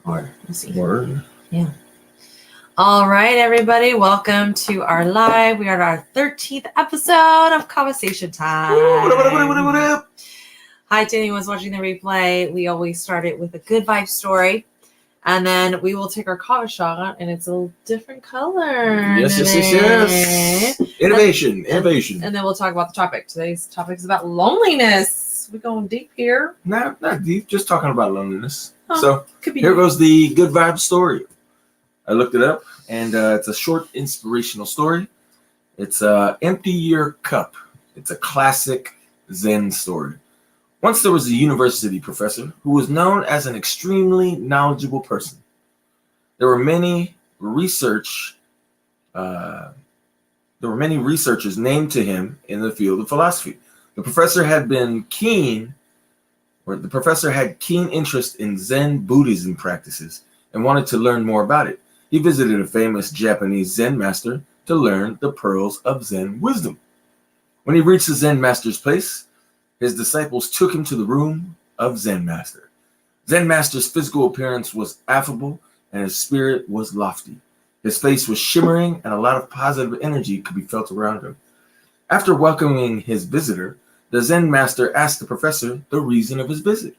Or let's see. Word. Yeah. All right, everybody. Welcome to our live. We are at our 13th episode of kava-sation time. What up? Hi to anyone who's watching the replay. We always start it with a good vibe story. And then we will take our kava shot, and it's a different color. Yes. Innovation. And then we'll talk about the topic. Today's topic is about loneliness. We're going deep here. Not deep, just talking about loneliness. Oh, So could be here deep. goes the good vibe story. I looked it up, and it's a short inspirational story. It's Empty Your Cup. It's a classic Zen story. Once there was a university professor who was known as an extremely knowledgeable person. There were many researchers named to him in the field of philosophy. The professor had keen interest in Zen Buddhism practices and wanted to learn more about it. He visited a famous Japanese Zen master to learn the pearls of Zen wisdom. When he reached the Zen master's place, his disciples took him to the room of Zen master. Zen master's physical appearance was affable and his spirit was lofty. His face was shimmering and a lot of positive energy could be felt around him. After welcoming his visitor, the Zen master asked the professor the reason of his visit.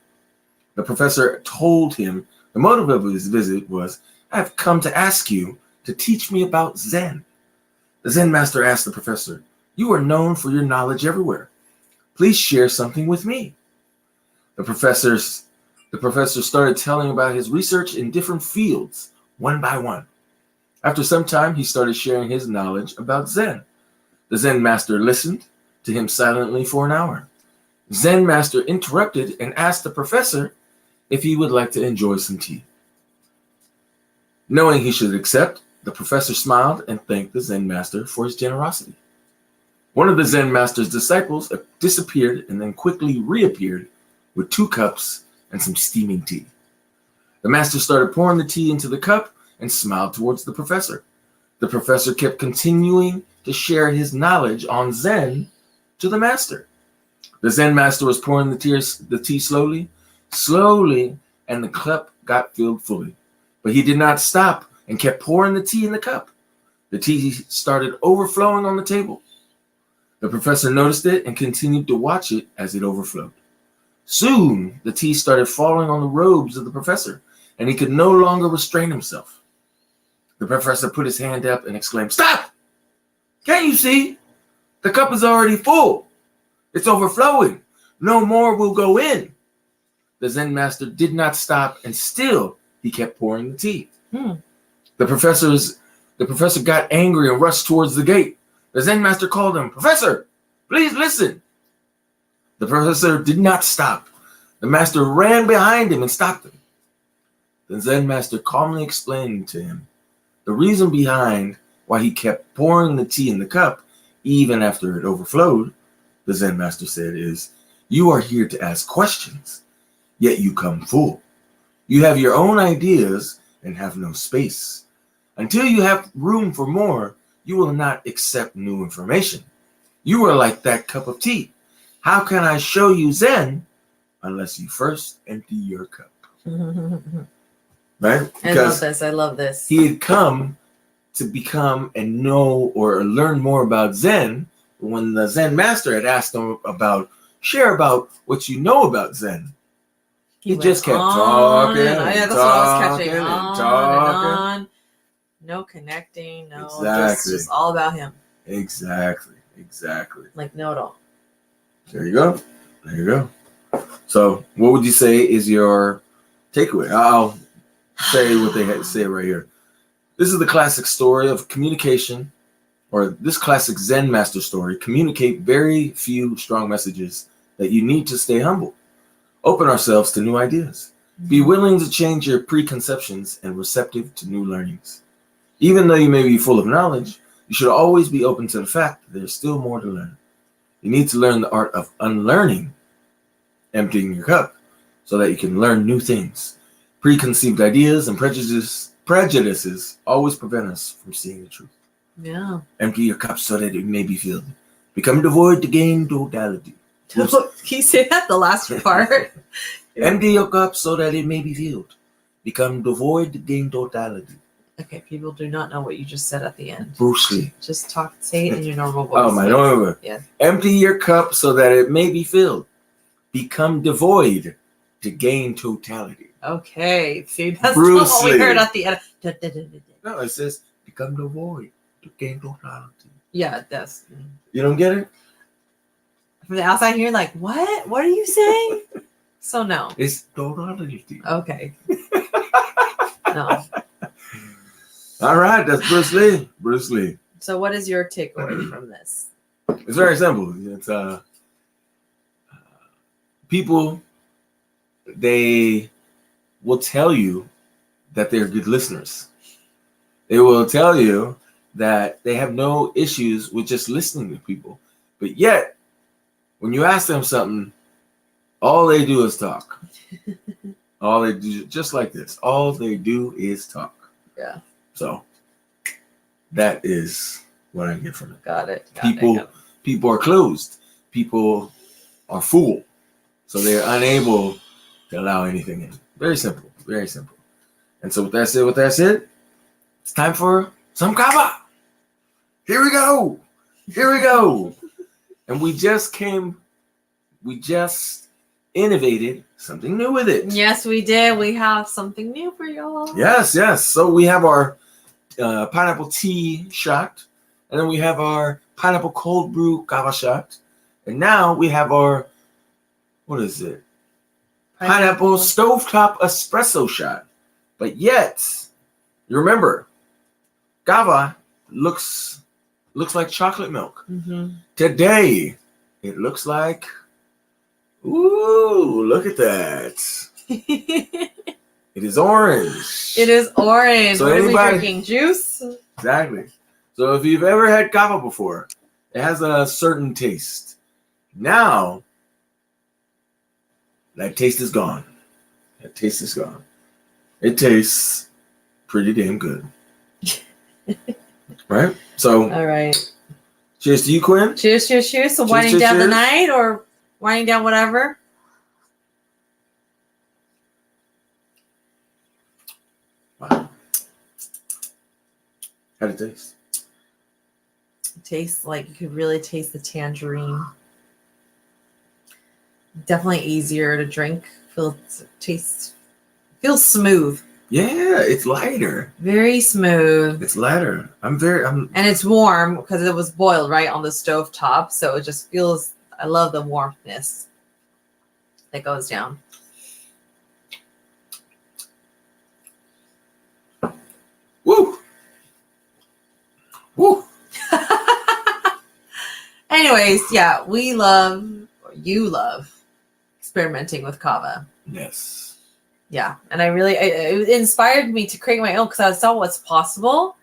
The professor told him the motive of his visit was, "I have come to ask you to teach me about Zen." The Zen master asked the professor, "You are known for your knowledge everywhere. Please share something with me." The professor started telling about his research in different fields, one by one. After some time, he started sharing his knowledge about Zen. The Zen master listened to him silently for an hour. Zen master interrupted and asked the professor if he would like to enjoy some tea. Knowing he should accept, the professor smiled and thanked the Zen master for his generosity. One of the Zen master's disciples disappeared and then quickly reappeared with 2 cups and some steaming tea. The master started pouring the tea into the cup and smiled towards the professor. The professor kept continuing to share his knowledge on Zen to the master. The Zen master was pouring the tea slowly, and the cup got filled fully. But he did not stop and kept pouring the tea in the cup. The tea started overflowing on the table. The professor noticed it and continued to watch it as it overflowed. Soon, the tea started falling on the robes of the professor, and he could no longer restrain himself. The professor put his hand up and exclaimed, "Stop! Can't you see? The cup is already full. It's overflowing. No more will go in." The Zen master did not stop, and still he kept pouring the tea. The professor got angry and rushed towards the gate. The Zen master called him, "Professor, please listen." The professor did not stop. The master ran behind him and stopped him. The Zen master calmly explained to him the reason behind why he kept pouring the tea in the cup, even after it overflowed. The Zen master said is, "You are here to ask questions, yet you come full. You have your own ideas and have no space. Until you have room for more, you will not accept new information. You are like that cup of tea. How can I show you Zen unless you first empty your cup?" Right? Because I love this. he had come to become and know or learn more about Zen. When the Zen master had asked him share about what you know about Zen, he just kept talking and talking and talking. No connecting, Exactly. just all about him. Exactly. Like know-it-all. There you go. So what would you say is your takeaway? I'll say what they say right here. This is the classic story of communication, or this classic Zen master story. Communicate very few strong messages that you need to stay humble. Open ourselves to new ideas. Be willing to change your preconceptions and receptive to new learnings. Even though you may be full of knowledge, you should always be open to the fact that there's still more to learn. You need to learn the art of unlearning, emptying your cup, so that you can learn new things. Preconceived ideas and prejudices always prevent us from seeing the truth. Yeah. Empty your cup so that it may be filled. Become devoid to gain totality. Can you say that, the last part? Empty your cup so that it may be filled. Become devoid to gain totality. Okay, people do not know what you just said at the end. Bruce Lee. Just say it in your normal voice. Oh, my normal. Yeah. Empty your cup so that it may be filled. Become devoid to gain totality. Okay, see, that's Bruce not what we Lee. heard at the end. No, it says become devoid to gain totality. Yeah, that's. You don't get it? From the outside here, like, what? What are you saying? So no. It's totality. Okay. No. All right, that's Bruce Lee. Bruce Lee. So what is your takeaway from this? It's very simple. It's people, they will tell you that they're good listeners. They will tell you that they have no issues with just listening to people. But yet, when you ask them something, all they do is talk. All they do, just like this, all they do is talk. Yeah. So that is what I get from it. Got it. People are closed. People are full. So they're unable to allow anything in. Very simple. Very simple. And so with that said, it's time for some kava. Here we go. And we just innovated something new with it. Yes, we did. We have something new for y'all. Yes. So we have our pineapple tea shot, and then we have our pineapple cold brew kava shot, and now we have our, what is it? Pineapple stovetop espresso shot. But yet, you remember, kava looks like chocolate milk. Mm-hmm. Today, it looks like, ooh, look at that. It is orange. It is orange. So what are we anybody drinking? Juice? Exactly. So if you've ever had kava before, it has a certain taste. Now, that taste is gone. It tastes pretty damn good. Right? So, all right. Cheers to you, Quinn. Cheers. So winding down the night or winding down whatever? Wow. How'd it taste? It tastes like you could really taste the tangerine. Definitely easier to drink. Feels smooth. Yeah, it's lighter. Very smooth. It's lighter. And it's warm because it was boiled right on the stove top. So it just feels, I love the warmthness that goes down. Woo. Anyways, yeah, you love experimenting with kava. Yes. Yeah, and it inspired me to create my own because I saw what's possible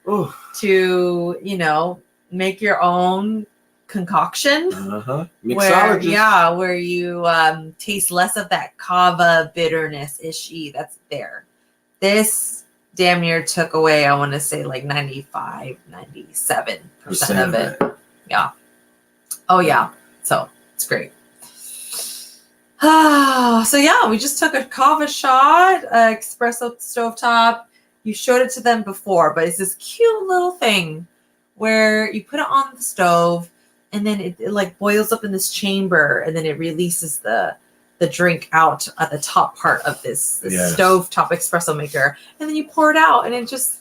to, make your own concoction. Mixologist. Where you taste less of that kava bitterness ishy that's there. This damn near took away, I want to say like 95, 97% of it. Yeah. Oh yeah. So it's great. So yeah, we just took a kava shot, espresso stovetop. You showed it to them before, but it's this cute little thing where you put it on the stove and then it like boils up in this chamber and then it releases the drink out at the top part of this stovetop espresso maker. And then you pour it out and it just,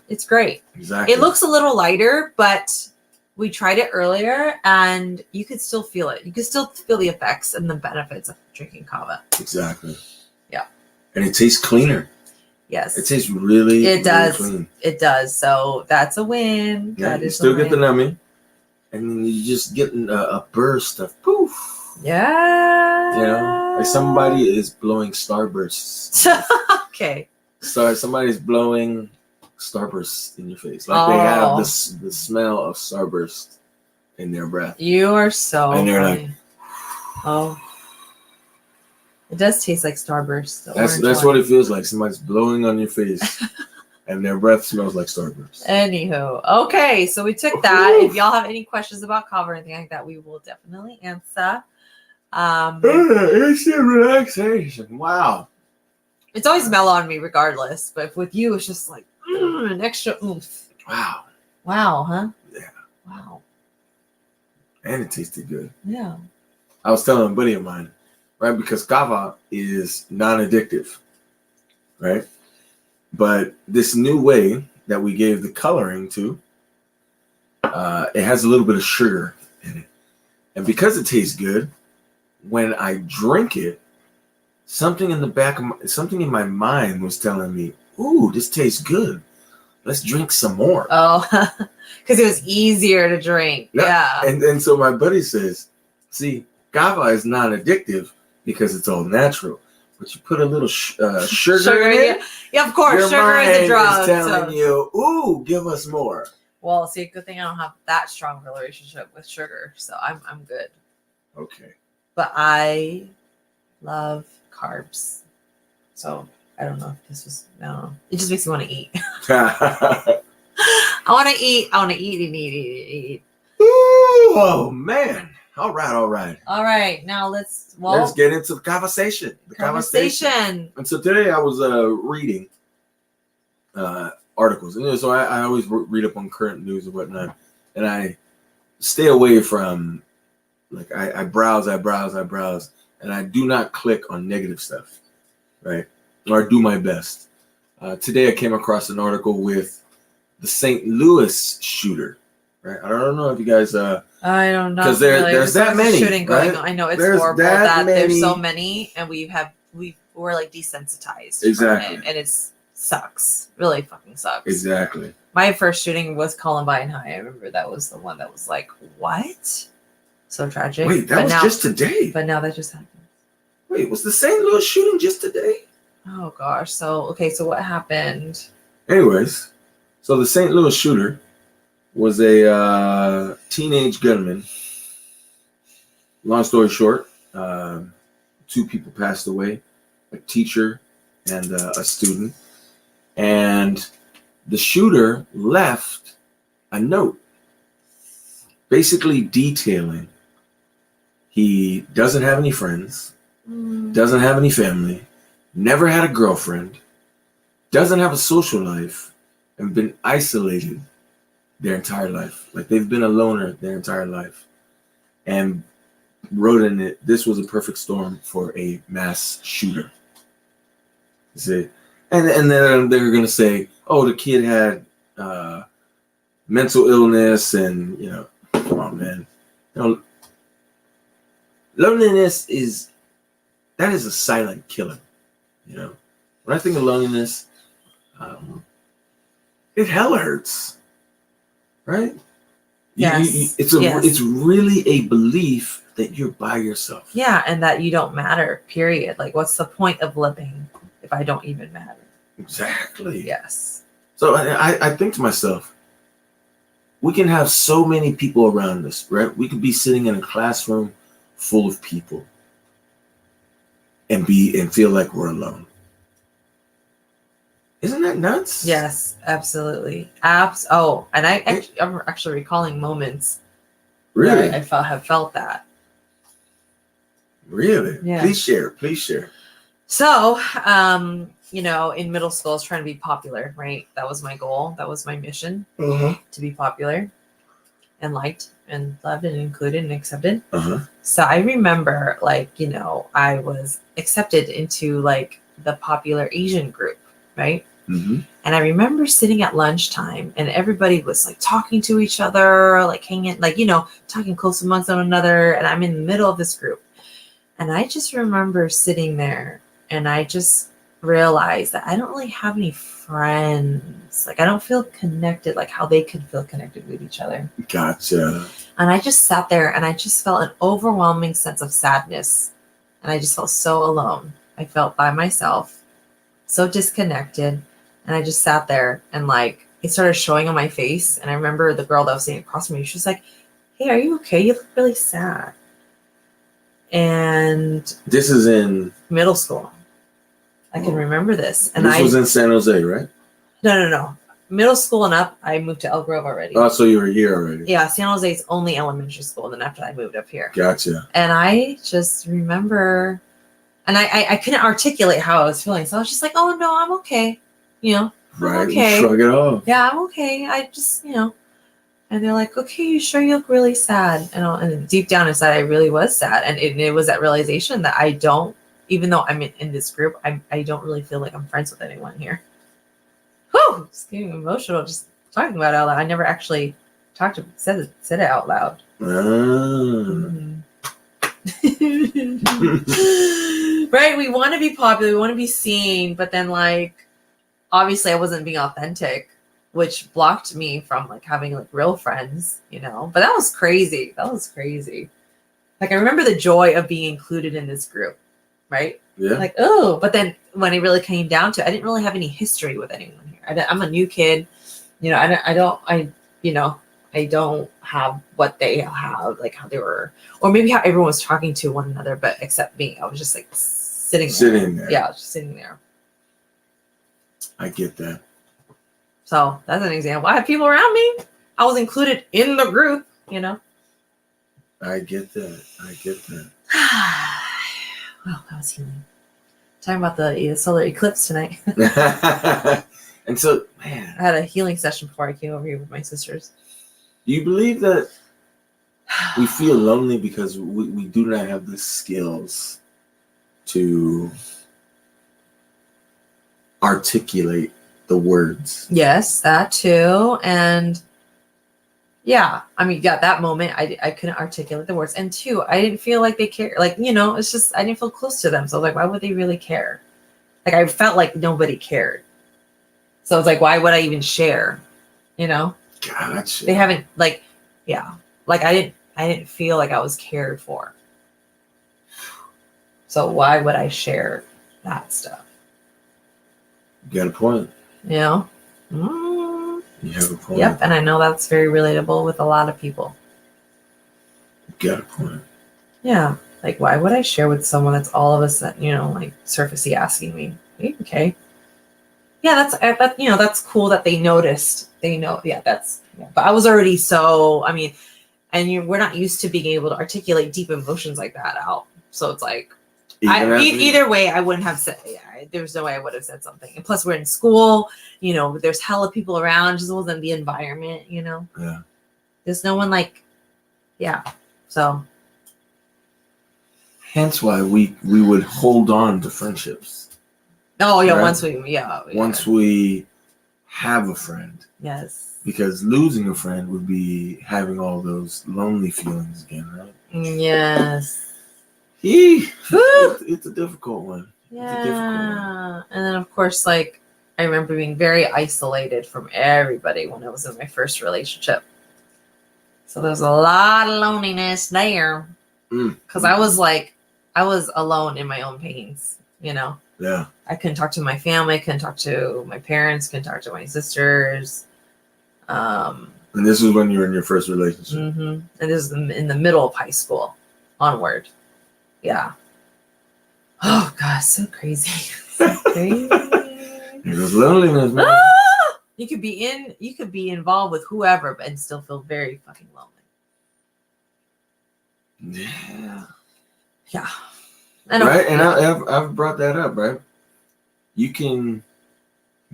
it's great. Exactly. It looks a little lighter, but we tried it earlier and you could still feel it. You could still feel the effects and the benefits of drinking kava. Exactly. Yeah. And it tastes cleaner. Yes. It tastes really, clean. It does. So that's a win. Yeah, that you is still get the numbing. And then you just get a burst of poof. Yeah. Like somebody is blowing starbursts. Okay. Somebody's blowing starburst in your face, like they have the smell of starburst in their breath. You are so and they're funny. Like, oh, it does taste like starburst. That's what it feels like. Somebody's blowing on your face and their breath smells like starburst. Anywho, okay, so we took that. If y'all have any questions about kava or anything like that, we will definitely answer. Instant relaxation. Wow. It's always mellow on me regardless, but with you, it's just like an extra oomph. Wow. Wow, huh? Yeah. Wow. And it tasted good. Yeah. I was telling a buddy of mine, right? Because kava is non-addictive, right? But this new way that we gave the coloring to, it has a little bit of sugar in it. And because it tastes good, when I drink it, something in my mind was telling me, ooh, this tastes good. Let's drink some more. Oh, because it was easier to drink. Yeah. And so my buddy says, see, kava is non-addictive because it's all natural. But you put a little sugar in it. Yeah, of course. Your Sugar mind is a drug. is telling you, ooh, give us more. Well, see, good thing I don't have that strong of a relationship with sugar, so I'm good. Okay. But I love carbs, so I don't know if this was. I don't know. It just makes me want to eat. I want to eat. I want to eat. Ooh, oh man! All right. All right, now let's get into the kava-sation. Kava-sation. And so today I was reading articles, and so I always read up on current news and whatnot, and I stay away from like I browse, and I do not click on negative stuff, right? Or do my best. Today I came across an article with the St. Louis shooter. Right? I don't know if you guys. I don't know because there's that many shooting going on. I know it's horrible that there's so many, and we're like desensitized. Exactly, from it, and it sucks. Really fucking sucks. Exactly. My first shooting was Columbine High. I remember that was the one that was like, what? So tragic. Wait, that was just today. But now that just happened. Wait, was the St. Louis shooting just today? Oh gosh. So what happened? Anyways, so the St. Louis shooter was a teenage gunman. Long story short, 2 people passed away, a teacher and a student. And the shooter left a note basically detailing he doesn't have any friends, doesn't have any family, never had a girlfriend, doesn't have a social life, and been isolated their entire life. Like they've been a loner their entire life. And wrote in it, this was a perfect storm for a mass shooter. You see? And then they're going to say, oh, the kid had mental illness and, come on, man. Loneliness is a silent killer. When I think of loneliness, it hella hurts. Right? Yes. It's really a belief that you're by yourself. Yeah, and that you don't matter, period. Like, what's the point of living if I don't even matter? Exactly. Yes. So I think to myself, we can have so many people around us, right? We could be sitting in a classroom full of people and feel like we're alone. Isn't that nuts? Yes, absolutely. And I'm actually recalling moments. Really? Where I have felt that. Really? Yeah. Please share. So, in middle school, I was trying to be popular, right? That was my goal. That was my mission, to be popular and liked and loved and included and accepted. So I remember, I was accepted into, the popular Asian group, right? And I remember sitting at lunchtime and everybody was, talking to each other, hanging, talking close amongst one another. And I'm in the middle of this group. And I just remember sitting there and I just realized that I don't really have any friends. I don't feel connected like how they could feel connected with each other. Gotcha. And I just sat there and I just felt an overwhelming sense of sadness. And I just felt so alone. I felt by myself, so disconnected. And I just sat there and it started showing on my face. And I remember the girl that was sitting across from me, she was like, hey, are you okay? You look really sad. And this is in middle school. I can remember this. And this was in San Jose, right? No. Middle school and up, I moved to Elk Grove already. Oh, so you were here already. Yeah, San Jose's only elementary school. And then after that, I moved up here. Gotcha. And I just remember And I couldn't articulate how I was feeling. So I was just like, oh, no, I'm okay. I'm Right. okay. Shrug it off. Yeah, I'm okay. I just, and they're like, okay, you sure you look really sad? And deep down inside, I really was sad. And it was that realization that I don't, even though I'm in this group, I don't really feel like I'm friends with anyone here. Whew, it's getting emotional just talking about it out loud. I never actually said it out loud. Right? We want to be popular, we want to be seen, but then like obviously I wasn't being authentic, which blocked me from like having like real friends, but that was crazy. Like I remember the joy of being included in this group, right? Yeah. Like, oh, but then when it really came down to it, I didn't really have any history with anyone here. I'm a new kid, I don't have what they have, like how they were, or maybe how everyone was talking to one another, but except me. I was just like sitting there. Yeah, I was just sitting there. I get that. So that's an example. I had people around me. I was included in the group, I get that. Well, that was healing. Talking about the solar eclipse tonight. And so, man, I had a healing session before I came over here with my sisters. Do you believe that we feel lonely because we do not have the skills to articulate the words? Yes, that too. And yeah, that moment I couldn't articulate the words. And two, I didn't feel like they cared. Like, it's just, I didn't feel close to them. So I was like, why would they really care? Like, I felt like nobody cared. So I was like, why would I even share? Gotcha. They haven't like I didn't feel like I was cared for. So why would I share that stuff? You got a point. You have a point. Yep, and I know that's very relatable with a lot of people. You got a point. Yeah, like why would I share with someone that's all of a sudden, like surfacey asking me, okay? Yeah, that's cool that they noticed. They know, but I was already so, we're not used to being able to articulate deep emotions like that out. So it's like, either way, I wouldn't have said, there's no way I would have said something. And plus we're in school, there's hella people around, just wasn't the environment, Yeah. There's no one like, so. Hence why we would hold on to friendships. Oh yeah, right? Once we have a friend. Yes. Because losing a friend would be having all those lonely feelings again, right? Yes. It's a difficult one. Yeah. And then of course, like I remember being very isolated from everybody when I was in my first relationship. So there's a lot of loneliness there. Because I was alone in my own pains, Yeah. I couldn't talk to my family, couldn't talk to my parents, couldn't talk to my sisters. And this is when you were in your first relationship. Mm-hmm. And this is in the middle of high school onward. Yeah. Oh God, so crazy. So crazy. It was loneliness, man. You could be involved with whoever and still feel very fucking lonely. Yeah. Yeah. Right, and I've brought that up, right? You can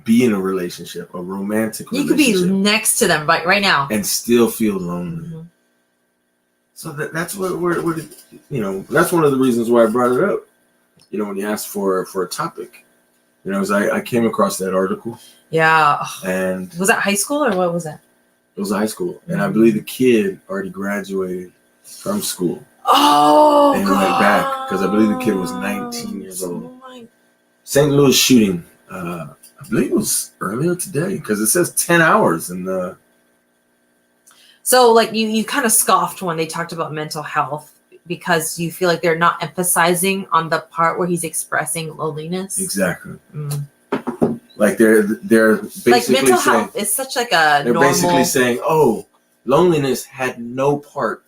be in a relationship, a romantic relationship. You could be next to them right now. And still feel lonely. Mm-hmm. So that's what we're that's one of the reasons why I brought it up. When you asked for a topic. As I came across that article. Yeah. And was that high school or what was that? It was high school. And I believe the kid already graduated from school. Oh, and he went back because I believe the kid was 19 years old. St. Louis shooting, I believe it was earlier today because it says 10 hours in the. So like you kind of scoffed when they talked about mental health because you feel like they're not emphasizing on the part where he's expressing loneliness. Exactly. Like they're basically like mental saying, health is such like a they're normal... basically saying, oh, loneliness had no part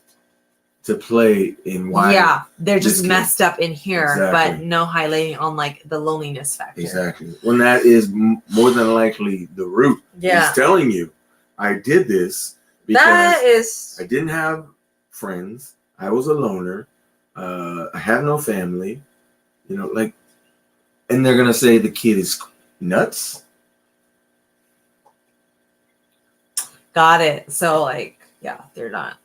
to play in why. Yeah, they're just messed up in here, exactly. But no highlighting on like the loneliness factor. Exactly. When that is more than likely the root. Yeah. He's telling you, I did this because I didn't have friends. I was a loner. I had no family. You know, like, and they're gonna say the kid is nuts. Got it. So like, yeah, they're not.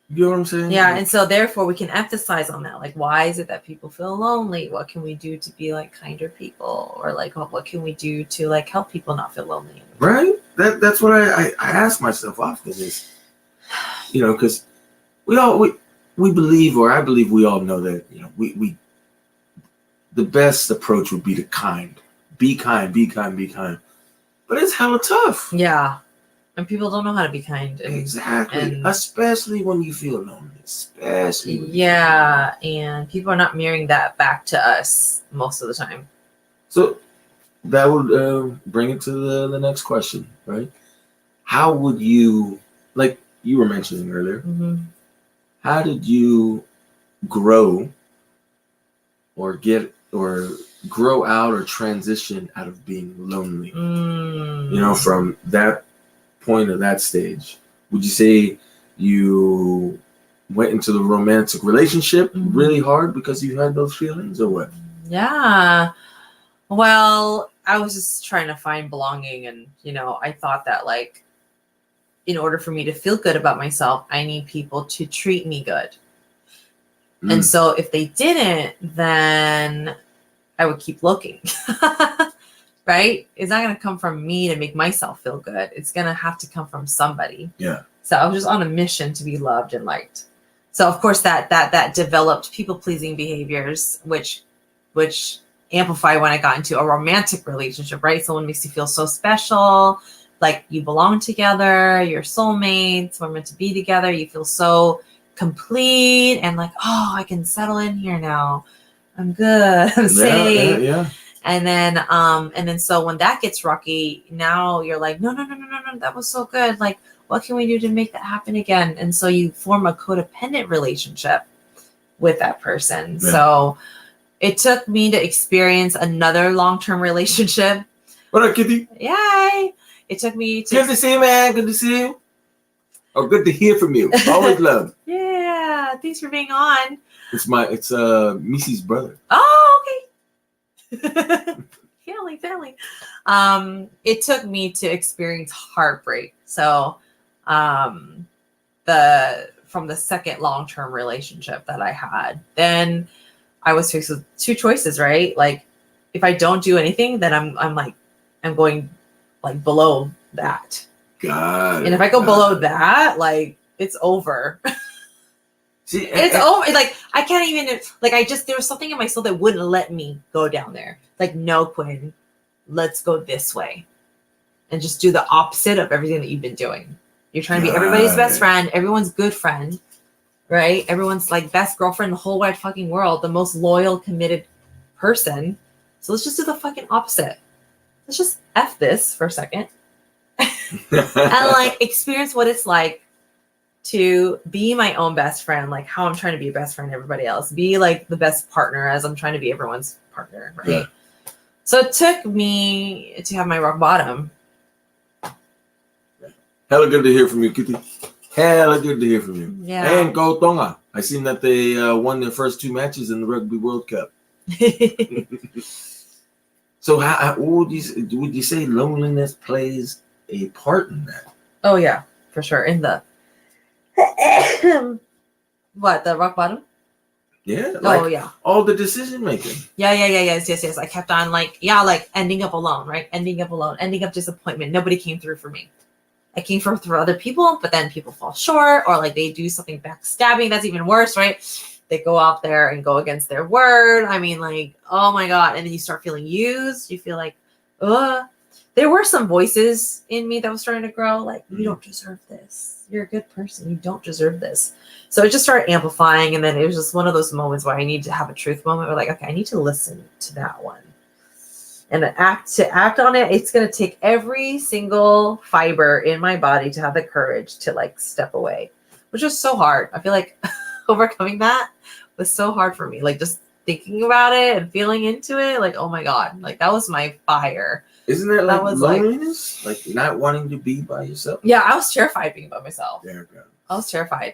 You know what I'm saying? Yeah, Like, and so therefore we can emphasize on that. Like, why is it that people feel lonely? What can we do to be like kinder people, or like what can we do to like help people not feel lonely? right? That's what I ask myself often is, you know, because we believe, or I believe we all know that, you know, we the best approach would be to be kind, be kind, be kind. But it's hella tough. Yeah, and people don't know how to be kind. Exactly, especially when you feel lonely. Especially. Yeah, and people are not mirroring that back to us most of the time. So that would bring it to the next question, right? How would you, like you were mentioning earlier, Mm-hmm. how did you grow or grow out or transition out of being lonely? You know, from that point of that stage, would you say you went into the romantic relationship really hard because you had those feelings, or what? Yeah. Well, I was just trying to find belonging, and you know, I thought that like in order for me to feel good about myself, I need people to treat me good. And so if they didn't, then I would keep looking. Right? It's not going to come from me to make myself feel good. It's going to have to come from somebody. Yeah. So I was just on a mission to be loved and liked. So of course that developed people-pleasing behaviors, which amplify when I got into a romantic relationship, right? Someone makes you feel so special, like you belong together, you're soulmates, we're meant to be together, you feel so complete and like, oh, I can settle in here now. I'm good. I'm safe. Yeah. And then so when that gets rocky, now you're like, no, that was so good. Like, what can we do to make that happen again? And so you form a codependent relationship with that person. Yeah. So it took me to experience another long-term relationship. What up, Kitty? Yay! It took me to... Good to see you, man. Good to see you. Oh, good to hear from you. Always love. Yeah, thanks for being on. It's Missy's brother. Oh, okay. Family. It took me to experience heartbreak. So, from the second long-term relationship that I had, then I was faced with two choices, right? Like, if I don't do anything, then I'm going like below that. God. And if I go below that, like it's over. See, it's over. Like I can't even like there was something in my soul that wouldn't let me go down there. Like, no, Quinn, let's go this way. And just do the opposite of everything that you've been doing. You're trying to be everybody's best friend, everyone's good friend, right? Everyone's like best girlfriend in the whole wide fucking world, the most loyal, committed person. So let's just do the fucking opposite. Let's just F this for a second. And like experience what it's like to be my own best friend, like how I'm trying to be a best friend to everybody else, be like the best partner as I'm trying to be everyone's partner, right? Yeah. So it took me to have my rock bottom. Hella good to hear from you, Kitty. Hella good to hear from you. Yeah. And Go Tonga. I seen that they won their first two matches in the Rugby World Cup. So how would you say loneliness plays a part in that? Oh yeah, for sure. In the what, the rock bottom? Yeah. Like yeah. All the decision making. Yeah. Yes. I kept on like ending up alone, right? Ending up disappointment. Nobody came through for me. I came through other people, but then people fall short, or like they do something backstabbing. That's even worse, right? They go out there and go against their word. I mean, like, oh my God. And then you start feeling used. You feel like, there were some voices in me that was starting to grow. Like, you don't deserve this. You're a good person. You don't deserve this. So it just started amplifying. And then it was just one of those moments where I need to have a truth moment. Where like, okay, I need to listen to that one. And to act on it, it's going to take every single fiber in my body to have the courage to like step away, which was so hard. I feel like overcoming that was so hard for me. Like just thinking about it and feeling into it, like, oh my God, like that was my fire. Isn't that like loneliness? Like not wanting to be by yourself? Yeah, I was terrified being by myself. There you go. I was terrified.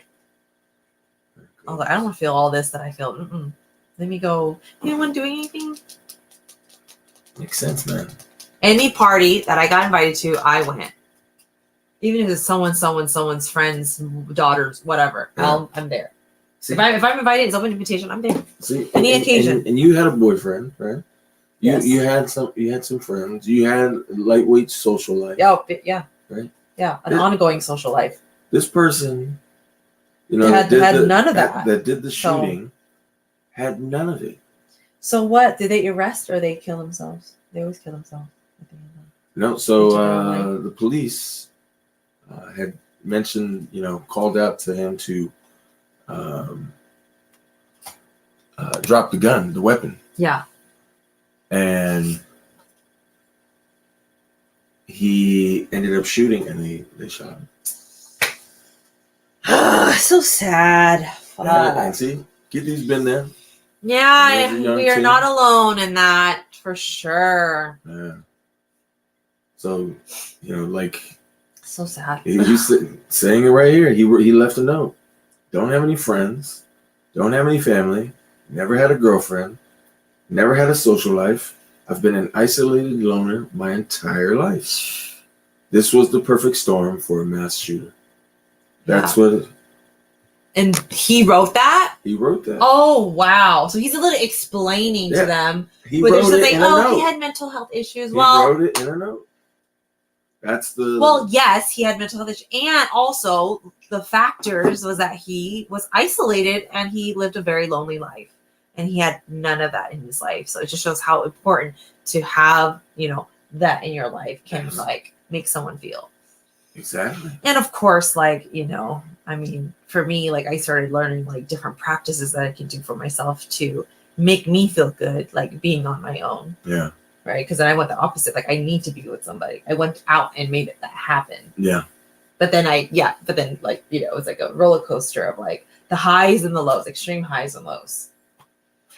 I was like, I don't want to feel all this that I feel. Let me go. Anyone doing anything? Makes sense, man. Any party that I got invited to, I went. Even if it's someone's friends, daughters, whatever. Yeah. I'm there. See, If I'm invited, it's open invitation. I'm there. see, Any occasion. and you had a boyfriend, right? Yes. You had some friends. You had lightweight social life. Yeah. Right. Yeah, an ongoing social life. This person, had none of that. That did the shooting, had none of it. So what? Did they arrest or they kill themselves? They always kill themselves. No. So the police had mentioned, called out to him to drop the gun, the weapon. Yeah. And he ended up shooting, and they shot him. So sad. And see, Kitty's been there. Yeah, we are not alone in that for sure. Yeah. So, so sad. He's saying it right here. He left a note. Don't have any friends. Don't have any family. Never had a girlfriend. Never had a social life. I've been an isolated loner my entire life. This was the perfect storm for a mass shooter. That's what. And he wrote that? He wrote that. Oh, wow. So he's a little explaining to them. He wrote it in a note. He had mental health issues. He wrote it in a note. That's the... Well, yes, he had mental health issues. And also, the factors was that he was isolated and he lived a very lonely life. And he had none of that in his life. So it just shows how important to have, that in your life can, make someone feel. Exactly. And of course, for me, I started learning, different practices that I can do for myself to make me feel good, being on my own. Yeah. Right? Because then I went the opposite. I need to be with somebody. I went out and made that happen. Yeah. But then it was like a roller coaster of the highs and the lows, extreme highs and lows.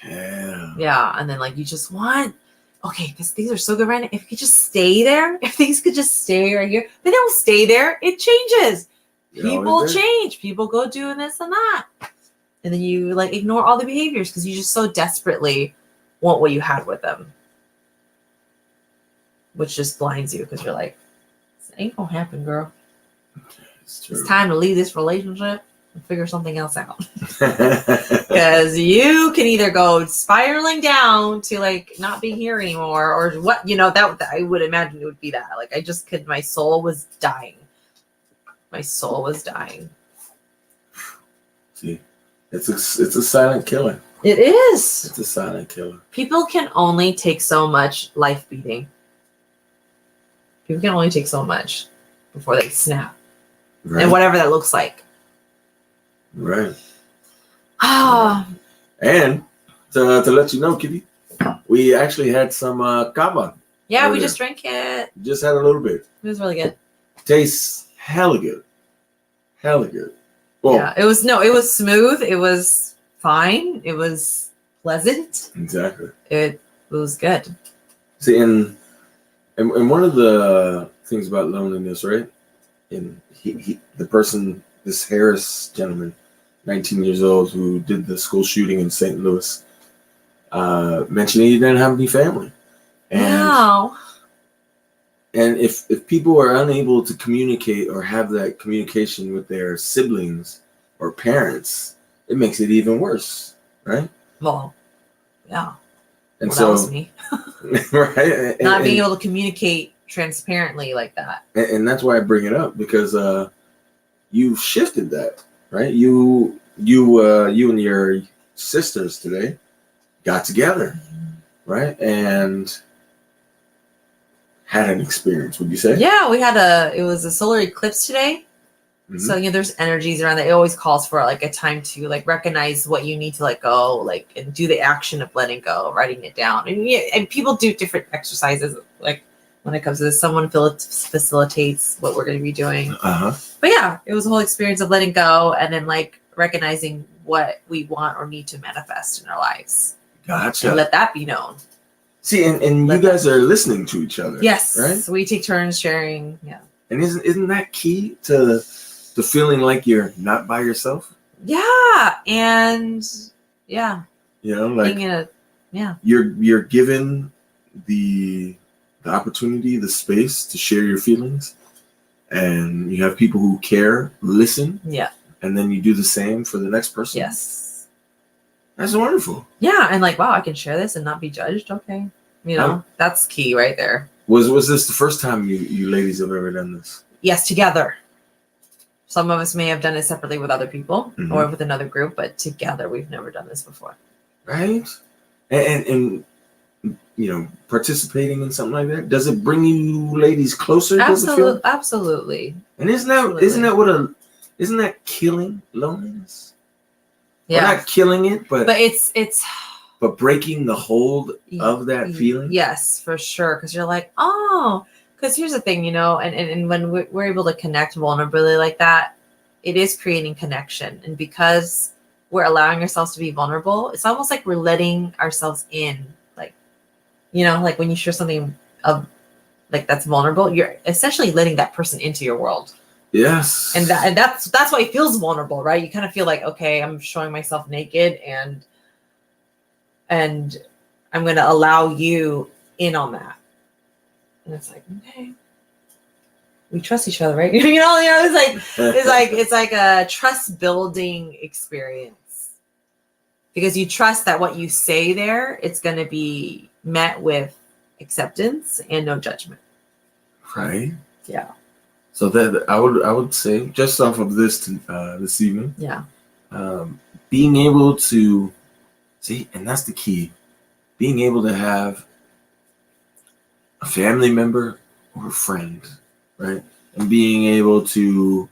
Yeah. Yeah. And then you just want, okay, things are so good right now. If you could just stay there, if things could just stay right here, they don't stay there. It changes. People change. People go doing this and that. And then you ignore all the behaviors because you just so desperately want what you had with them. Which just blinds you because you're like, this ain't gonna happen, girl. It's time to leave this relationship and figure something else out. Because you can either go spiraling down to not be here anymore, or what, that I would imagine it would be that. I just could, my soul was dying. My soul was dying. See, it's a silent killer. It is. It's a silent killer. People can only take so much life beating. People can only take so much before they snap. Right. And whatever that looks like. Right. Ah. And to let you know, Kitty, we actually had some kava. Yeah, we just drank it. Just had a little bit. It was really good. Tastes hella good. Hella good. Well, yeah, it was smooth. It was fine. It was pleasant. Exactly. It was good. See, and one of the things about loneliness, right? And this Harris gentleman, 19 years old, who did the school shooting in St. Louis, mentioned he didn't have any family. Wow. And if people are unable to communicate or have that communication with their siblings or parents, it makes it even worse, right? Well, yeah. And that was me. Right? Not being able to communicate transparently like that. And that's why I bring it up, because you shifted that, right? You and your sisters today got together, right? And had an experience, would you say? Yeah, it was a solar eclipse today. Mm-hmm. So, there's energies around that. It always calls for a time to recognize what you need to let go, and do the action of letting go, writing it down. And people do different exercises, when it comes to this. Someone facilitates what we're going to be doing. Uh-huh. But yeah, it was a whole experience of letting go and then recognizing what we want or need to manifest in our lives. Gotcha. And let that be known. See, and you guys are listening to each other. Yes. Right? So we take turns sharing. Yeah. And isn't that key to feeling like you're not by yourself? Yeah. And yeah. You know, like being in a, yeah, you're given the opportunity, the space to share your feelings, and you have people who care, listen, yeah, and then you do the same for the next person. yes, That's wonderful. yeah, and like, wow, I can share this and not be judged. Okay, you know, that's key right there. Was this the first time you ladies have ever done this? Yes, together. Some of us may have done it separately with other people Mhm. or with another group, but together we've never done this before. Right? And you know, participating in something like that, does it bring you ladies closer? Does it feel? Absolutely. And isn't that killing loneliness? Yeah. Well, not killing it, but it's but breaking the hold of that feeling. Yes, for sure. Because you're like, oh, because here's the thing, you know, and when we're able to connect vulnerably like that, it is creating connection. And because we're allowing ourselves to be vulnerable, it's almost like we're letting ourselves in. Like, you know, like when you share something of like that's vulnerable, you're essentially letting that person into your world. Yes. And that's why it feels vulnerable, right? You kind of feel like, okay, I'm showing myself naked and I'm going to allow you in on that. And it's like, okay, we trust each other, right? you know, it's like a trust building experience because you trust that what you say there, it's going to be met with acceptance and no judgment. Right. Yeah. So that I would say just off of this this evening. Yeah. Being able to see, and that's the key, being able to have a family member or a friend, right? And being able to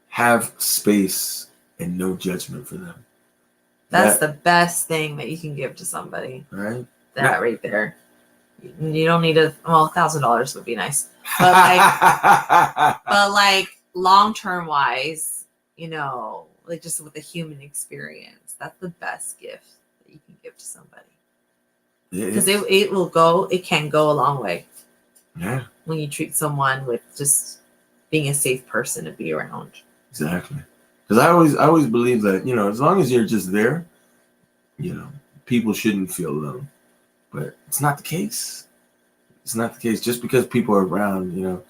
have space and no judgment for them. That's the best thing that you can give to somebody. Right. That right there. You don't need $1,000 would be nice. But like long-term wise, you know, like just with the human experience, that's the best gift that you can give to somebody. Because it can go a long way. Yeah. When you treat someone with just being a safe person to be around. Exactly. Because I always believe that, you know, as long as you're just there, you know, people shouldn't feel alone. But it's not the case. It's not the case. Just because people are around, you know,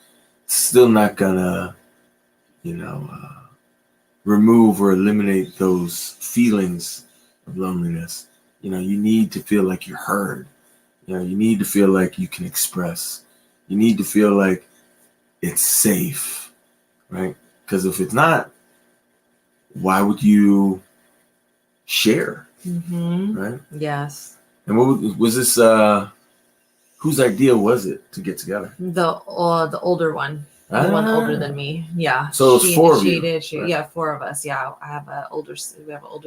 it's still not gonna, you know, remove or eliminate those feelings of loneliness. You know, you need to feel like you're heard. You know, you need to feel like you can express. You need to feel like it's safe, right? Because if it's not, why would you share? Mm-hmm. Right? Yes. And what was this? Whose idea was it to get together? The older one. The one older than me. Yeah. So it's four of you. Right? Yeah, 4 of us. Yeah. We have an older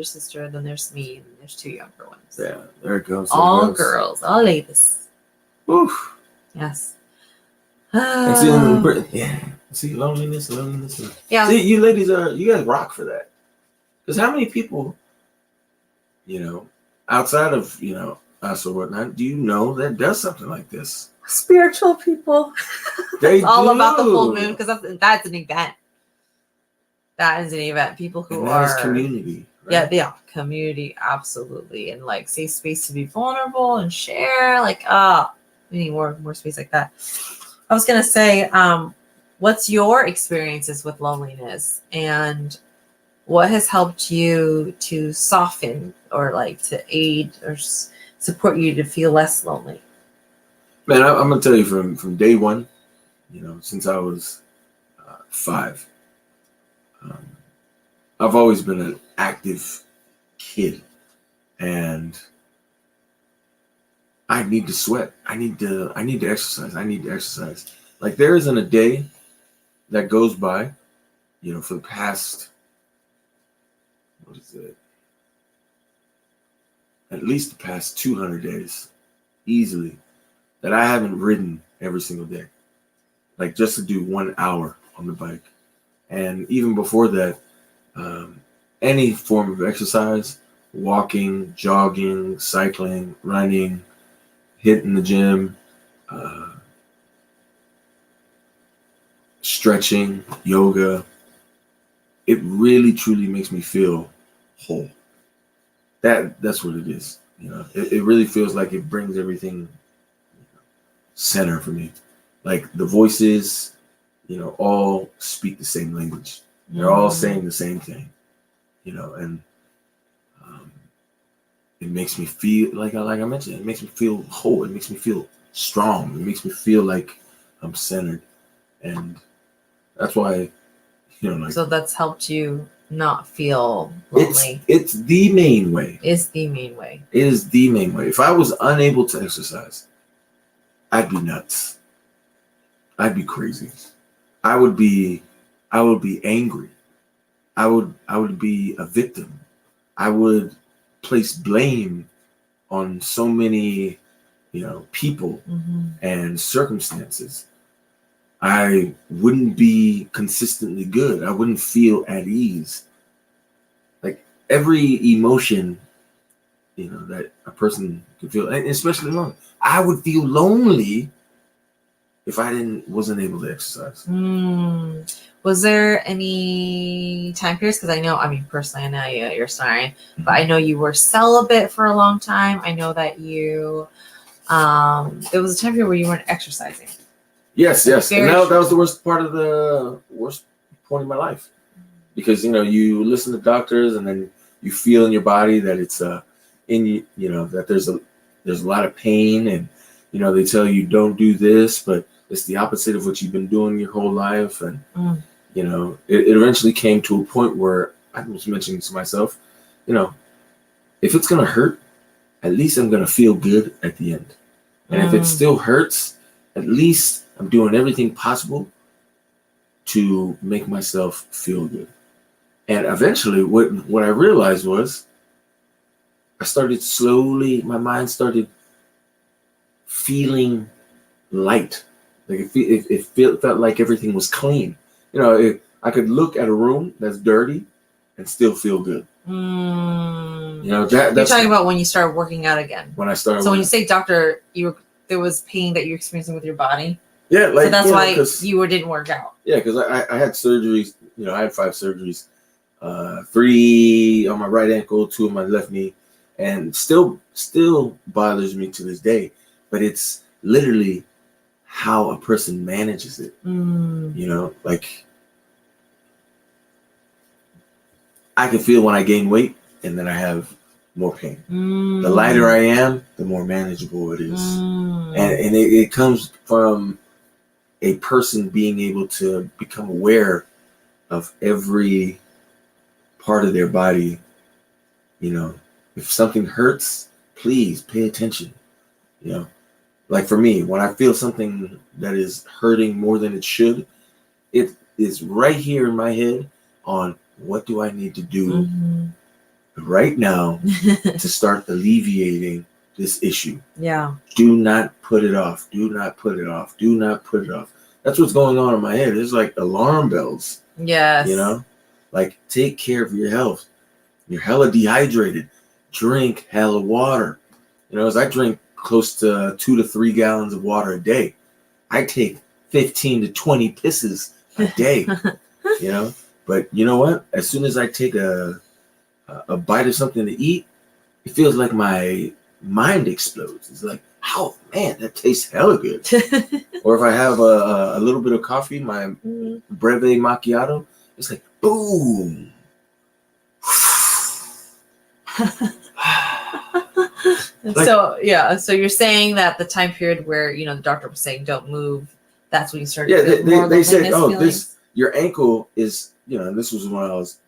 sister, then there's me, and there's 2 younger ones. Yeah, there it goes. All girls, all ladies. Oof. Yes. See, loneliness. Yeah. See, you guys rock for that. Because how many people, you know, outside of, you know, us or whatnot, do you know that does something like this? Spiritual people. It's all about the full moon because that's an event. That is an event. People who are community. Right? Yeah, community, absolutely, and like safe space to be vulnerable and share. Like, we need more space like that. I was gonna say, what's your experiences with loneliness, and what has helped you to soften or like to aid or support you to feel less lonely? Man, I'm gonna tell you from day one, you know, since I was 5, I've always been an active kid, and I need to sweat. I need to exercise. Like there isn't a day that goes by, you know, for the past, what is it? At least the past 200 days, easily, that I haven't ridden every single day. Like just to do 1 hour on the bike. And even before that, any form of exercise, walking, jogging, cycling, running, hitting the gym, stretching, yoga, it really truly makes me feel whole. That's what it is. It really feels like it brings everything center for me. Like the voices, all speak the same language. They're all saying the same thing, and it makes me feel like I mentioned, it makes me feel whole. It makes me feel strong. It makes me feel like I'm centered, and that's why, like. So that's helped you not feel lonely. It's the main way. It's the main way. It is the main way. If I was unable to exercise, I'd be nuts. I'd be crazy. I would be angry. I would be a victim. I would place blame on so many, people and circumstances. I wouldn't be consistently good. I wouldn't feel at ease. Like every emotion, that a person could feel, and especially lonely. I would feel lonely if I wasn't able to exercise. Was there any time periods? Because personally, I know you're sorry, but I know you were celibate for a long time. I know that you, there was a time period where you weren't exercising. Yes. And that was the worst point in my life. Because, you listen to doctors and then you feel in your body that it's that there's a lot of pain, and, they tell you don't do this, but it's the opposite of what you've been doing your whole life. And, it eventually came to a point where I was mentioning to myself, if it's going to hurt, at least I'm going to feel good at the end. And if it still hurts, at least I'm doing everything possible to make myself feel good. And eventually what I realized was I started slowly, my mind started feeling light. Like it felt like everything was clean. I could look at a room that's dirty and still feel good. You're talking about when you started working out again. When I started. So when you say doctor, there was pain that you're experiencing with your body. Yeah, so that's why you didn't work out. Yeah, because I had surgeries. I had 5 surgeries, 3 on my right ankle, 2 on my left knee, and still bothers me to this day. But it's literally how a person manages it. Like I can feel when I gain weight, and then I have more pain. The lighter I am, the more manageable it is, and it comes from a person being able to become aware of every part of their body. If something hurts, please pay attention. Like for me, when I feel something that is hurting more than it should, it is right here in my head on what do I need to do right now to start alleviating this issue. Yeah. Do not put it off. Do not put it off. Do not put it off. That's what's going on in my head. It's like alarm bells. Yes. Like take care of your health. You're hella dehydrated. Drink hella water. As I drink close to 2 to 3 gallons of water a day. I take 15 to 20 pisses a day. But you know what? As soon as I take a bite of something to eat, it feels like my mind explodes. It's like, oh man, that tastes hella good. Or if I have a little bit of coffee, my breve macchiato, it's like boom. So you're saying that the time period where the doctor was saying don't move, that's when you started. Yeah, they said, your ankle is, and this was when I was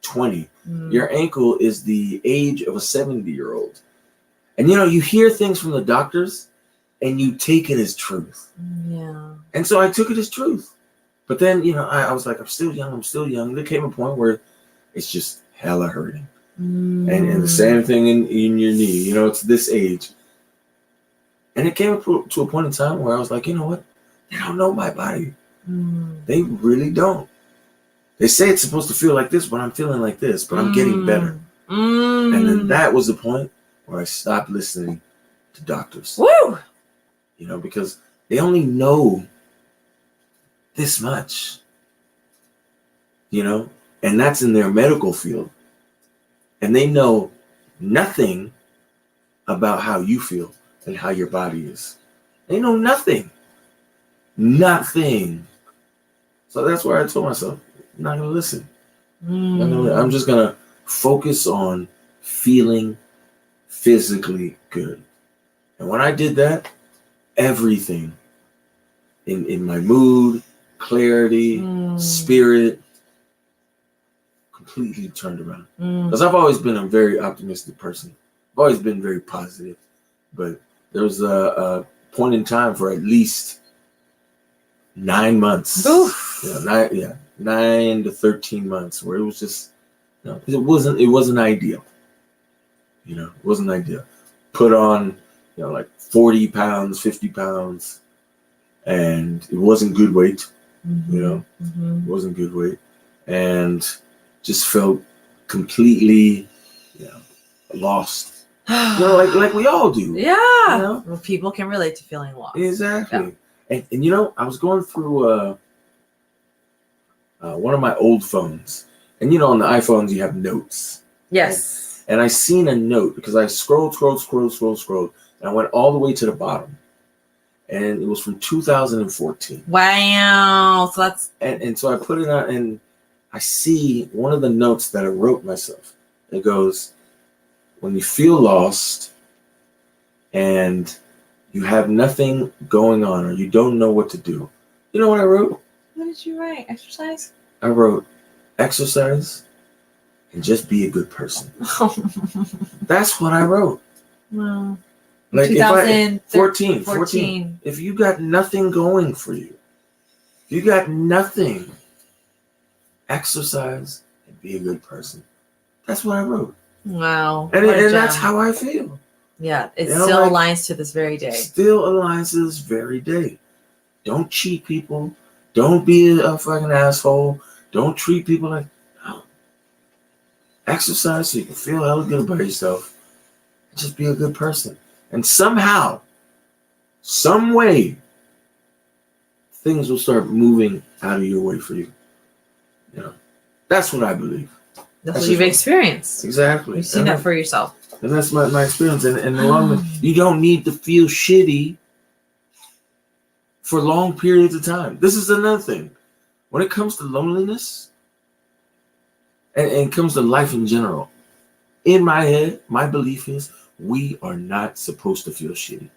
20. Your ankle is the age of a 70-year-old. And you hear things from the doctors and you take it as truth. Yeah. And so I took it as truth. But then, I was like, I'm still young. There came a point where it's just hella hurting. And the same thing in your knee, it's this age. And it came to a point in time where I was like, you know what? They don't know my body. They really don't. They say it's supposed to feel like this, but I'm feeling like this, but I'm getting better. And then that was the point where I stopped listening to doctors. Woo! Because they only know this much, and that's in their medical field. and they know nothing about how you feel and how your body is. They know nothing. Nothing. So that's why I told myself, I'm not going to listen. I'm just going to focus on feeling physically good. And when I did that, everything in my mood, clarity, spirit, completely turned around. Because I've always been a very optimistic person. I've always been very positive. But there was a point in time for at least 9 months. Oof. 9 to 13 months where it was just, it wasn't ideal. It wasn't ideal. Put on, like 40 pounds, 50 pounds, and it wasn't good weight. It wasn't good weight, and just felt completely, lost. Like we all do. Yeah. Well, people can relate to feeling lost. Exactly. Yeah. And I was going through one of my old phones, and on the iPhones you have notes. Yes. Right? And I seen a note because I scrolled, and I went all the way to the bottom, and it was from 2014. Wow. So that's and so I put it on, and I see one of the notes that I wrote myself. It goes, when you feel lost and you have nothing going on or you don't know what to do. You know what I wrote? What did you write? Exercise? I wrote, exercise and just be a good person. That's what I wrote. Wow. Like 2014. 14. If you got nothing going for you, if you got nothing, exercise and be a good person. That's what I wrote. Wow. And that's how I feel. Yeah, it still aligns to this very day. Still aligns to this very day. Don't cheat people. Don't be a fucking asshole. Don't treat people like, no. Exercise so you can feel hella good about yourself. Just be a good person. And somehow, some way, things will start moving out of your way for you. That's what I believe. That's what you've experienced. Exactly. You've seen that for yourself. And that's my experience. And along you don't need to feel shitty for long periods of time. This is another thing. When it comes to loneliness and it comes to life in general, in my head, my belief is we are not supposed to feel shitty.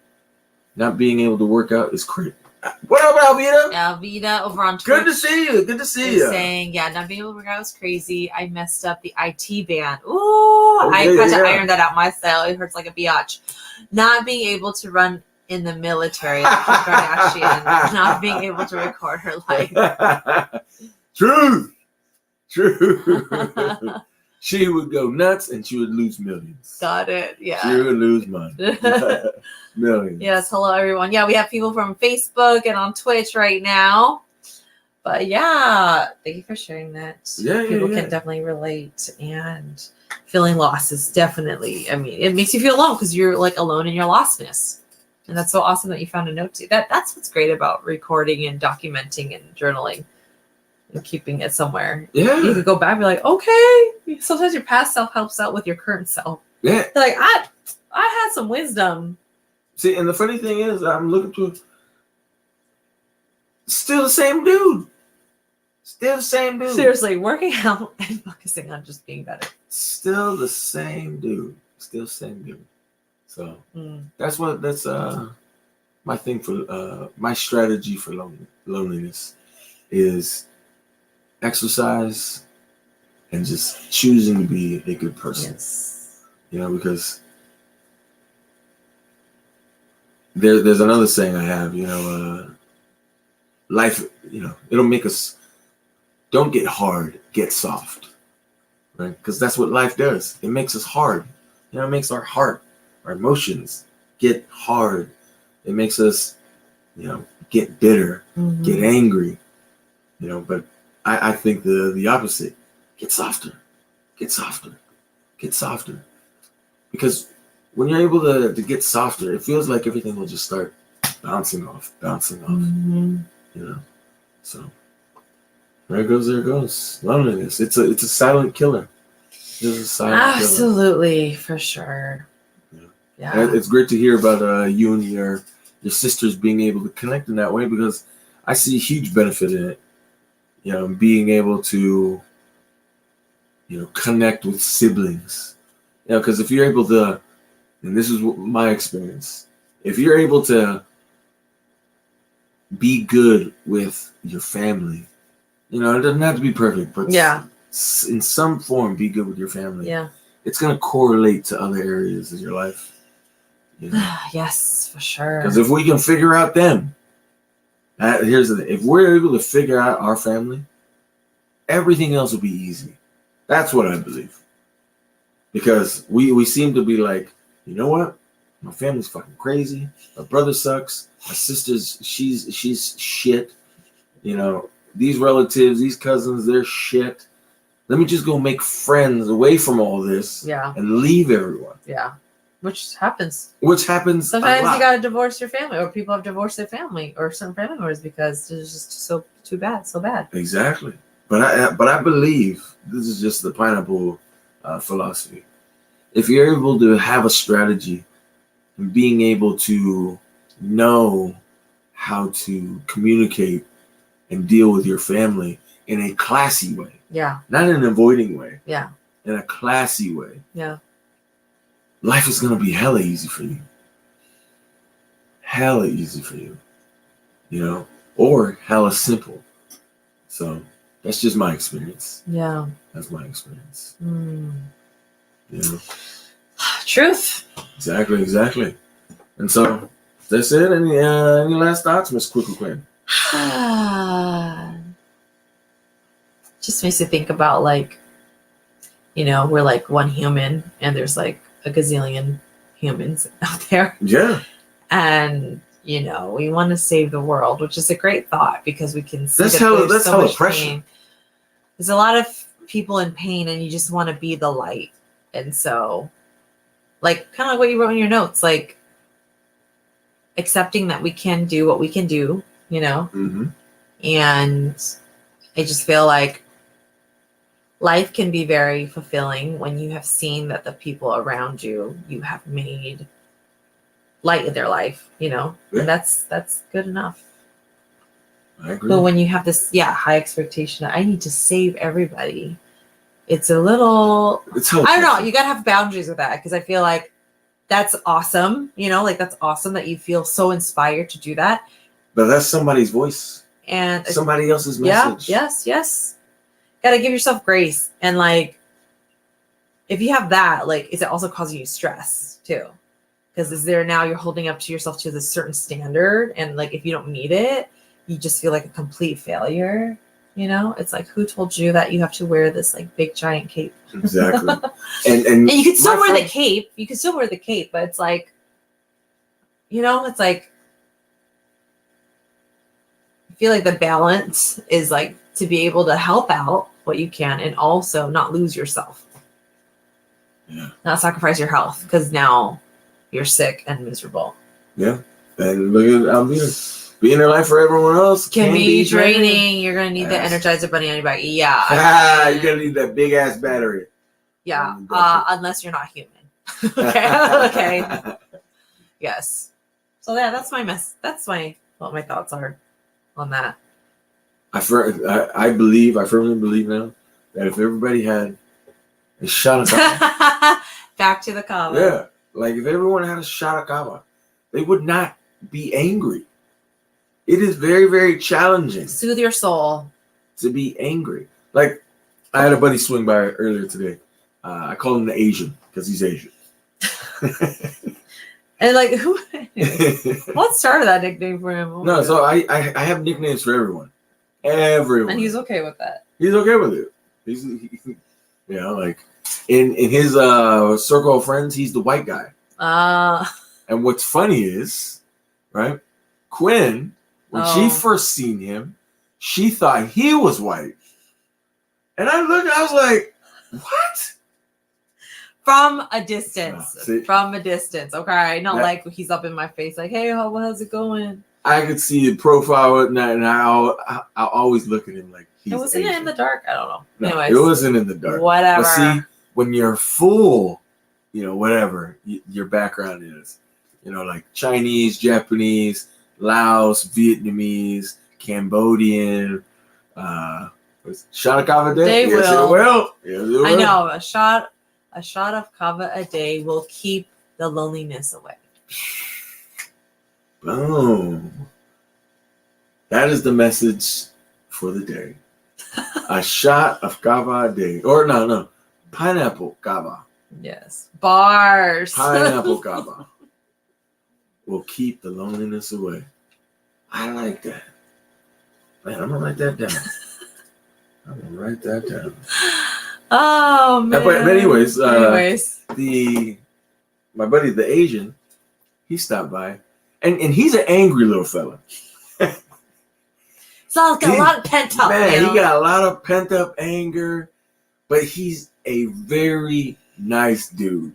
Not being able to work out is crazy. What up, Alvita? Alvita over on Twitch. Good to see you. Good to see you. Saying, not being able to work out was crazy. I messed up the IT band. Ooh, I had to iron that out myself. It hurts like a biatch. Not being able to run in the military, like Kim Kardashian. Not being able to record her life. Truth. She would go nuts and she would lose millions. Got it. Yeah. She would lose money. Millions. Yes. Hello, everyone. Yeah, we have people from Facebook and on Twitch right now. But yeah, thank you for sharing that. Yeah, people can definitely relate, and feeling lost is definitely, it makes you feel alone because you're like alone in your lostness. And that's so awesome that you found a note to that's what's great about recording and documenting and journaling and keeping it somewhere. Yeah. You could go back and be like, okay. Sometimes your past self helps out with your current self. Yeah. They're like, I had some wisdom. See, and the funny thing is, I'm looking to still the same dude. Still the same dude. Seriously, working out and focusing on just being better. Still the same dude. Still the same dude. So that's my thing for my strategy for loneliness is exercise and just choosing to be a good person. Yes. Because there's another saying I have, life, it'll make us don't get hard, get soft. Right? Because that's what life does. It makes us hard. It makes our heart, our emotions get hard. It makes us, get bitter, get angry. But I think the opposite. Get softer. Get softer. Get softer. Because when you're able to get softer, it feels like everything will just start bouncing off. So there it goes. Loneliness. It's a silent killer. Just a silent killer. Absolutely, for sure. Yeah. And it's great to hear about you and your sisters being able to connect in that way, because I see a huge benefit in it. You know, being able to, connect with siblings. You know, because if you're able to, and this is my experience, if you're able to be good with your family, it doesn't have to be perfect, but yeah, in some form, be good with your family. yeah, it's going to correlate to other areas of your life. Yes, for sure. Because if we can figure out them, here's the thing: if we're able to figure out our family, everything else will be easy. That's what I believe. Because we seem to be like, you know what? My family's fucking crazy. My brother sucks. My sister's she's shit. These relatives, these cousins, they're shit. Let me just go make friends away from all this. Yeah. And leave everyone. Yeah. Which happens. Sometimes you gotta divorce your family, or people have divorced their family or some family members because it's just so bad. Exactly. But I believe this is just the pineapple philosophy. If you're able to have a strategy and being able to know how to communicate and deal with your family in a classy way. Yeah. Not in an avoiding way. Yeah. In a classy way. Yeah. Life is going to be hella easy for you. Hella easy for you. Or hella simple. So that's just my experience. Yeah. That's my experience. Truth. Exactly. And so that's it. Any last thoughts, Miss Quickly Quinn? Just makes you think about, like, we're like one human and there's like a gazillion humans out there. Yeah. And we want to save the world, which is a great thought, because we can see that's there's so much pressure. pain. There's a lot of people in pain, and you just want to be the light. And so, like, kind of like what you wrote in your notes, like accepting that we can do what we can do, Mm-hmm. And I just feel like life can be very fulfilling when you have seen that the people around you have made light in their life, Yeah. and that's good enough. I agree. But when you have this, high expectation that I need to save everybody, it's a little, I don't know, you got to have boundaries with that, because I feel like that's awesome, like that's awesome that you feel so inspired to do that. But that's somebody's voice. And somebody else's message. Yes. Got to give yourself grace. And like, if you have that, like, is it also causing you stress too? Because you're holding up to yourself to this certain standard, and like, if you don't meet it, you just feel like a complete failure. It's like, who told you that you have to wear this like big giant cape? Exactly. and you could still wear the cape. You could still wear the cape, but it's like, it's like, I feel like the balance is like to be able to help out what you can and also not lose yourself. Yeah. Not sacrifice your health, because now you're sick and miserable. Yeah. And look at being in life for everyone else can be draining. You're going to need the Energizer Bunny antibody. Yeah. You're going to need that big ass battery. Yeah. Unless you're not human. Okay. Yes. So that's my what my thoughts are on that. I firmly believe now that if everybody had a shot of kava. Back to the kava. Yeah. Like, if everyone had a shot of kava, they would not be angry. It is very, very challenging. Soothe your soul. To be angry. Like, I had a buddy swing by earlier today. I call him the Asian because he's Asian. And like, what started that nickname for him? No, so I have nicknames for everyone. Everyone. And he's okay with that. He's okay with it. He's like, in his circle of friends, he's the white guy. And what's funny is, right, Quinn, when she first seen him, she thought he was white. And I was like, what? From a distance. Okay. Not like he's up in my face, like, hey, how's it going? I could see the profile and I always look at him like he's Wasn't Asian. it in the dark? I don't know. No, Anyways, it wasn't in the dark. Whatever. But see, when you're full, whatever your background is, like Chinese, Japanese, Laos, Vietnamese, Cambodian, shot of kava a day? They Yes, will. it will. Yes, it will. I know a shot of kava a day will keep the loneliness away. Boom. That is the message for the day. A shot of kava a day. Or no. Pineapple kava. Yes. Bars. Pineapple kava will keep the loneliness away. I like that. Man, I'm going to write that down. Oh, man. But anyways, my buddy, the Asian, he stopped by. And he's an angry little fella. So got a lot of pent up. Man, he got a lot of pent up anger, but he's a very nice dude.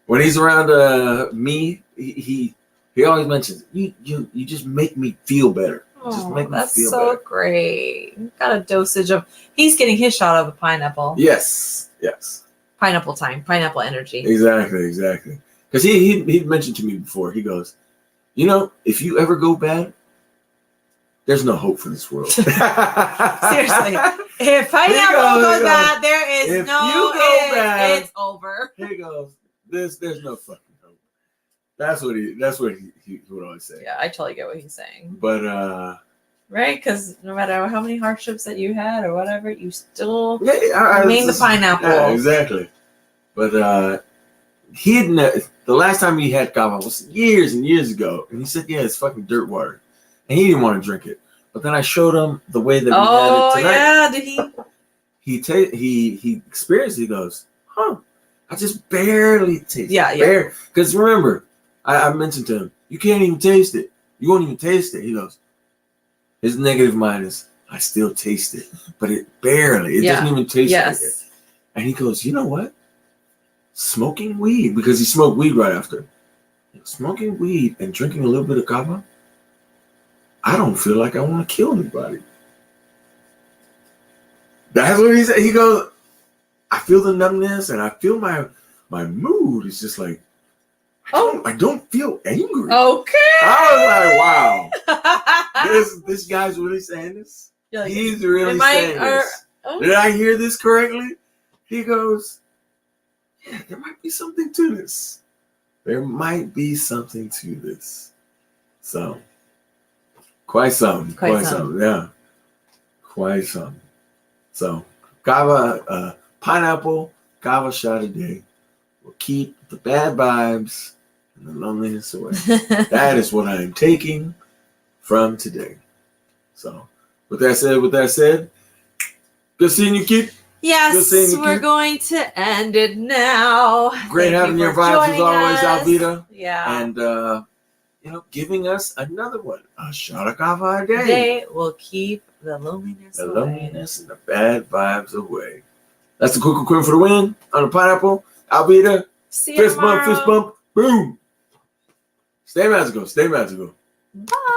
When he's around me, he always mentions you just make me feel better. Just make me feel so better. Great. Got a dosage of. He's getting his shot of a pineapple. Yes. Pineapple time. Pineapple energy. Exactly. Because he mentioned to me before. He goes, if you ever go bad, there's no hope for this world. Seriously. If pineapple goes bad, there is if no you go bad, it's over. He goes, there's no fucking hope. That's what he would always say. Yeah, I totally get what he's saying. But right, because no matter how many hardships that you had or whatever, you still I remain the pineapple. Yeah, exactly. But the last time he had kava was years and years ago, and he said, "Yeah, it's fucking dirt water," and he didn't want to drink it. But then I showed him the way that we had it tonight. Yeah, did he? He experienced it. He goes, "Huh? I just barely taste it." Yeah. Because remember, I mentioned to him, you can't even taste it. You won't even taste it. He goes, his negative mind is, I still taste it, but it barely. It doesn't even taste like it. And he goes, you know what? Smoking weed, because he smoked weed right after. Smoking weed and drinking a little bit of kava, I don't feel like I want to kill anybody. That's what he said. He goes, I feel the numbness and I feel my mood is just like, I don't feel angry. Okay. I was like, wow. this guy's really saying this? Like, he's really saying this. Did I hear this correctly? He goes, yeah, there might be something to this. There might be something to this. So, quite something. Yeah. Quite something. So, kava, pineapple, kava shot a day will keep the bad vibes and the loneliness away. That is what I am taking from today. So, with that said, good seeing you, Keith. Yes, we're going to end it now. Great having your vibes as always, Alvita. Yeah. And, giving us another one. A shot of kava a day. Today will keep the loneliness away. Loneliness and the bad vibes away. That's the Cuckoo Queen for the win on the pineapple. Alvita. See you tomorrow. Fist bump. Boom. Stay magical. Bye.